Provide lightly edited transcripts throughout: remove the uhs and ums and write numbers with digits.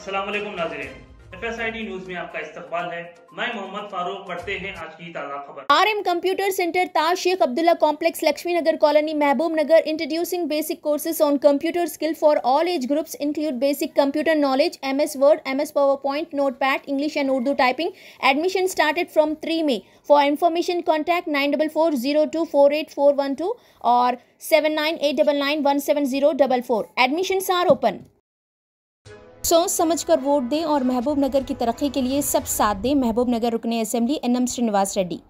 अस्सलाम वालेकुम नाज़रीन, FSID न्यूज में आपका इस्तकबाल है। मैं मोहम्मद फारूक। पढ़ते हैं आज की ताज़ा खबर। RM Computer Center, Taj Sheikh Abdullah Complex, Lakshmi Nagar Colony, Mehboob Nagar, introducing basic courses on computer skill for all age groups, include basic computer knowledge, MS Word, MS PowerPoint, Notepad, English and Urdu typing. Admission started from 3 May. For information, contact 9440248412 or 7989917044. Admissions are open. सोच समझ कर vote दें और महबूब नगर की तरक्की के लिए सब साथ दें। महबूब नगर रुकने असेंबली एनएम श्रीनिवास रेड्डी।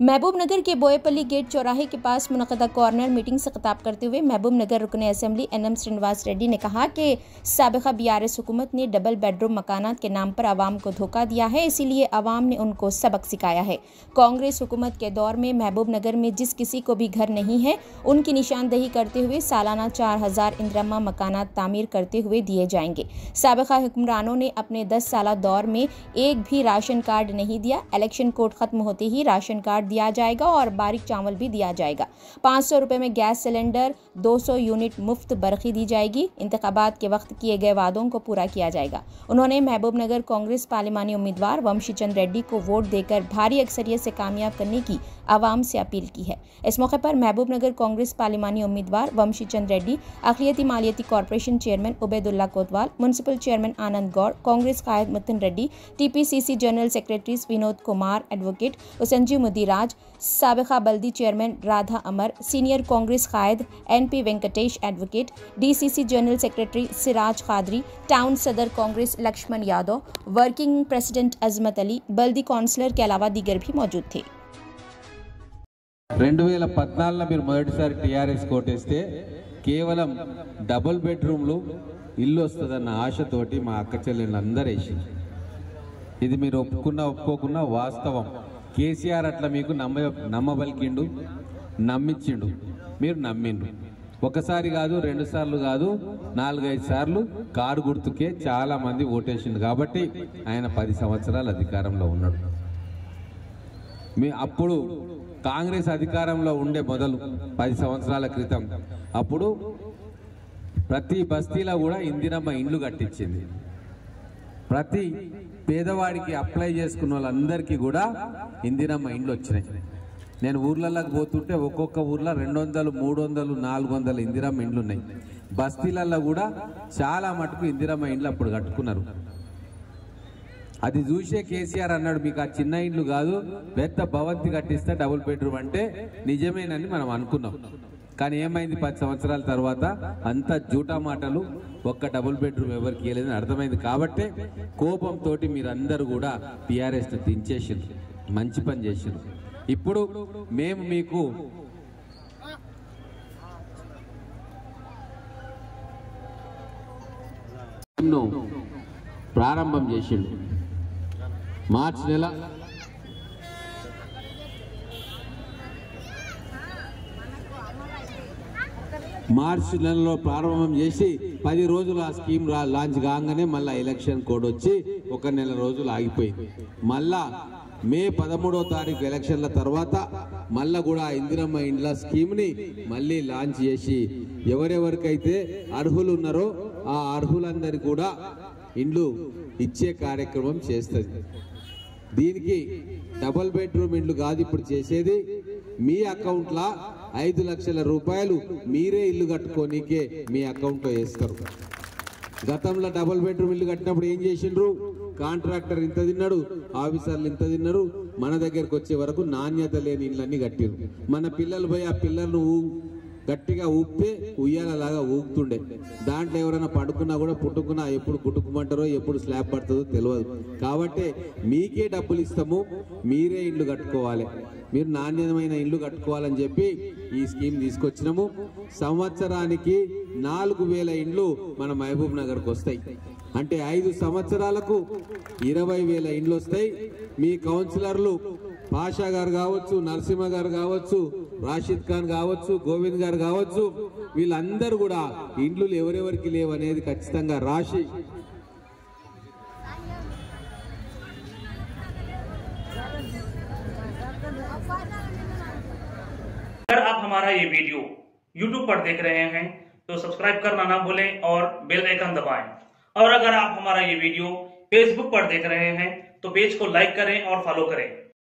महबूब नगर के बोयपल्ली गेट चौराहे के पास मुनक़दा कॉर्नर मीटिंग से खिताब करते हुए महबूब नगर रुकने असेंबली एनएम श्रीनिवास रेड्डी ने कहा कि साबिक़ा BRS हुकूमत ने डबल बेडरूम मकानात के नाम पर आवाम को धोखा दिया है, इसीलिए आवाम ने उनको सबक सिखाया है। कांग्रेस हुकूमत के दौर में महबूब नगर में जिस किसी को भी घर नहीं है, उनकी निशानदही करते हुए सालाना 4000 इंदिरम्मा मकानात तामीर करते हुए दिए जाएंगे। साबिक़ा हुक्मरानों ने अपने 10 साला दौर में एक भी राशन कार्ड नहीं दिया। इलेक्शन कोड खत्म होते ही राशन कार्ड दिया जाएगा और बारीक चावल भी दिया जाएगा। 500 रुपए में गैस सिलेंडर, 200 यूनिट मुफ्त बरखी दी जाएगी। इंतखाबात के वक्त किए गए वादों को पूरा किया जाएगा। उन्होंने महबूब नगर कांग्रेस पार्लिमानी उम्मीदवार वंशी चंद रेड्डी को वोट देकर भारी अक्सरियत से कामयाब करने की आवाम से अपील की है। इस मौके पर महबूब नगर कांग्रेस पार्लिमानी उम्मीदवार वंशी चंद रेड्डी, अक़लियती मालियती corporation chairman Ubaidullah Kotwal, municipal chairman Anand Goud, Congress कायद मुतिन Reddy, TPCC general secretaries Vinod Kumar, advocate Sanjeev Mudiraj, साबिक़ा बल्दी चेयरमैन राधा अमर, सीनियर कांग्रेस कायद NP Venkatesh advocate, DCC general secretary Siraj Qadri, town सदर कांग्रेस लक्ष्मण यादव, वर्किंग प्रेसिडेंट अजमत अली, बल्दी काउंसलर के अलावा दीगर भी मौजूद थे। 2014లో మీరు మొదటిసారి టీఆర్ఎస్ కోటేస్తే కేవలం డబుల్ బెడ్రూమ్లు ఇల్లు వస్తుందన్న ఆశతోటి మా అక్క చెల్లెళ్ళందరూ వేసింది. ఇది మీరు ఒప్పుకోకున్నా వాస్తవం. కేసీఆర్ అట్లా మీకు నమ్మబలికిండు, నమ్మించిండు, మీరు నమ్మిండు. ఒకసారి కాదు, 2 సార్లు కాదు, 4-5 సార్లు కారు గుర్తుకే చాలా మంది ఓటేసిండు. కాబట్టి ఆయన 10 సంవత్సరాలు అధికారంలో ఉన్నాడు. అప్పుడు కాంగ్రెస్ అధికారంలో ఉండే మొదలు 10 సంవత్సరాల క్రితం అప్పుడు ప్రతి బస్తీలో కూడా ఇందిరమ్మ ఇండ్లు కట్టించింది. ప్రతి పేదవాడికి అప్లై చేసుకున్న వాళ్ళందరికీ కూడా ఇందిరమ్మ ఇండ్లు వచ్చినాయి. నేను ఊర్లలోకి పోతుంటే ఒక్కొక్క ఊర్లో 200, 300, 400 ఇందిరమ్మ ఇండ్లు ఉన్నాయి. బస్తీలలో కూడా చాలా మటుకు ఇందిరమ్మ ఇండ్లు అప్పుడు కట్టుకున్నారు. అది చూసే కేసీఆర్ అన్నాడు, మీకు ఆ చిన్న ఇండ్లు కాదు పెద్ద భవంతి కట్టిస్తే డబుల్ బెడ్రూమ్ అంటే నిజమేనని మనం అనుకున్నాం. కానీ ఏమైంది, 10 సంవత్సరాల తర్వాత అంత జూటా మాటలు, ఒక్క డబుల్ బెడ్రూమ్ ఎవరికి ఇవ్వలేదని అర్థమైంది. కాబట్టి కోపంతో మీరందరూ కూడా టీఆర్ఎస్ని దించేసారు, మంచి పని చేసారు. ఇప్పుడు మేము మీకు ప్రారంభం చేసిండు. మార్చి నెలలో ప్రారంభం చేసి 10 రోజులు ఆ స్కీమ్ లాంచ్ కాగానే మళ్ళీ ఎలక్షన్ కోడ్ వచ్చి 1 నెల రోజులు ఆగిపోయింది. మళ్ళా మే 13వ తారీఖు ఎలక్షన్ల తర్వాత మళ్ళా కూడా ఇందిరమ్మ ఇండ్ల స్కీమ్ని మళ్ళీ లాంచ్ చేసి ఎవరెవరికైతే అర్హులు ఉన్నారో ఆ అర్హులందరికీ కూడా ఇండ్లు ఇచ్చే కార్యక్రమం చేస్తుంది. దీనికి డబుల్ బెడ్రూమ్ ఇండ్లు కాదు ఇప్పుడు చేసేది, మీ అకౌంట్లో 5 లక్షల రూపాయలు మీరే ఇల్లు కట్టుకోనికే మీ అకౌంట్లో వేస్తారు. గతంలో డబుల్ బెడ్రూమ్ ఇల్లు కట్టినప్పుడు ఏం చేసిండ్రు, కాంట్రాక్టర్ ఇంత తిన్నాడు, ఆఫీసర్లు ఇంత తిన్నారు, మన దగ్గరకు వచ్చే వరకు నాణ్యత లేని ఇళ్ళన్నీ కట్టిరు. మన పిల్లలు పోయి ఆ పిల్లలను గట్టిగా ఊపితే ఉయ్యాలలాగా ఊగుతుండే. దాంట్లో ఎవరైనా పడుకున్నా కూడా పుట్టుకున్నా ఎప్పుడు పుట్టుకుమంటారో ఎప్పుడు స్లాబ్ పడుతుందో తెలియదు. కాబట్టి మీకే డబ్బులు ఇస్తాము, మీరే ఇల్లు కట్టుకోవాలి, మీరు నాణ్యమైన ఇల్లు కట్టుకోవాలని చెప్పి ఈ స్కీమ్ తీసుకొచ్చినాము. సంవత్సరానికి 4000 ఇండ్లు మన మహబూబ్ నగర్కి వస్తాయి. అంటే 5 సంవత్సరాలకు 20,000 ఇండ్లు వస్తాయి. మీ కౌన్సిలర్లు పాషా గారు కావచ్చు, నరసింహ గారు కావచ్చు, రాషిద్ ఖాన్ కావచ్చు, గోవింద్ గారు కావచ్చు, వీళ్ళందరూ కూడా ఇండ్లు ఎవరెవరికి లేవు అనేది ఖచ్చితంగా రాసి अगर आप हमारा ये वीडियो YouTube पर देख रहे हैं तो सब्सक्राइब करना ना भूलें और बेल आइकन दबाएं और अगर आप हमारा ये वीडियो फेसबुक पर देख रहे हैं तो पेज को लाइक करें और फॉलो करें।